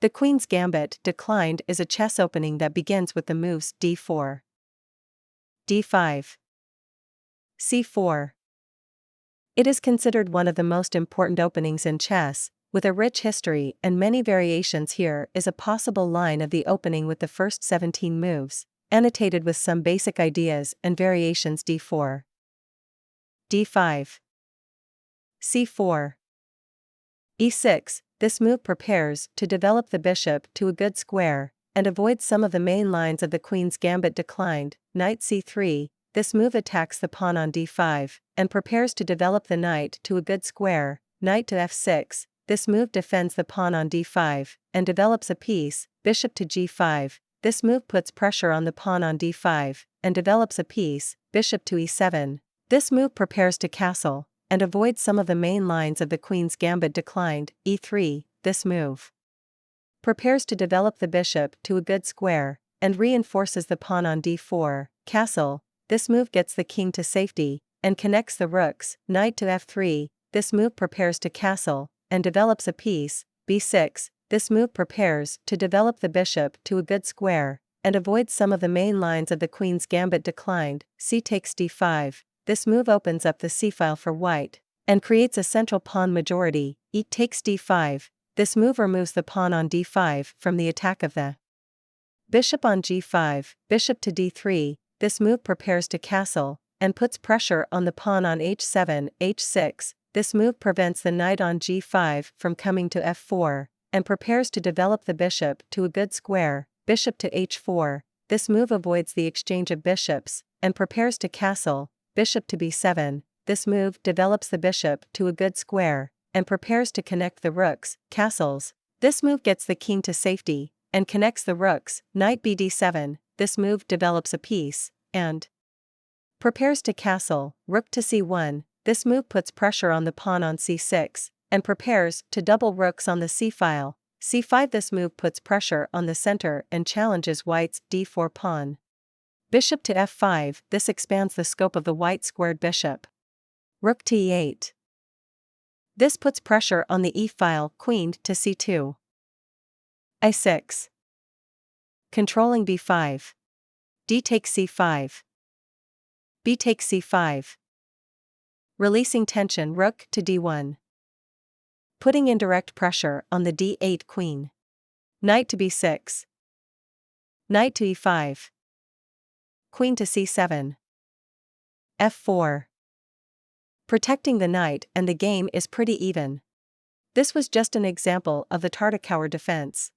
The Queen's Gambit declined is a chess opening that begins with the moves d4, d5, c4. It is considered one of the most important openings in chess, with a rich history and many variations. Here is a possible line of the opening with the first 17 moves, annotated with some basic ideas and variations: d4, d5, c4, e6. This move prepares to develop the bishop to a good square, and avoids some of the main lines of the Queen's Gambit. Declined, knight c3. This move attacks the pawn on d5, and prepares to develop the knight to a good square, knight to f6. This move defends the pawn on d5, and develops a piece, bishop to g5. This move puts pressure on the pawn on d5, and develops a piece, bishop to e7. This move prepares to castle, and avoids some of the main lines of the Queen's Gambit. Declined, e3. This move prepares to develop the bishop to a good square, and reinforces the pawn on d4, castle. This move gets the king to safety, and connects the rooks, knight to f3. This move prepares to castle, and develops a piece, b6. This move prepares to develop the bishop to a good square, and avoids some of the main lines of the Queen's Gambit. Declined, c takes d5. This move opens up the c-file for white, and creates a central pawn majority, e takes d5. This move removes the pawn on d5 from the attack of the bishop on g5, bishop to d3. This move prepares to castle, and puts pressure on the pawn on h7, h6. This move prevents the knight on g5 from coming to f4, and prepares to develop the bishop to a good square, bishop to h4. This move avoids the exchange of bishops, and prepares to castle, bishop to b7. This move develops the bishop to a good square, and prepares to connect the rooks, castles. This move gets the king to safety, and connects the rooks, knight bd7. This move develops a piece, and prepares to castle, rook to c1. This move puts pressure on the pawn on c6, and prepares to double rooks on the c-file, c5. This move puts pressure on the center and challenges white's d4 pawn. Bishop to f5. This expands the scope of the white squared bishop. Rook to e8. This puts pressure on the e-file, queen to c2. i6. Controlling b5. d takes c5. b takes c5. Releasing tension, rook to d1. Putting indirect pressure on the d8 queen. Knight to b6. Knight to e5. Queen to c7. f4. Protecting the knight, and the game is pretty even. This was just an example of the Tartakower defense.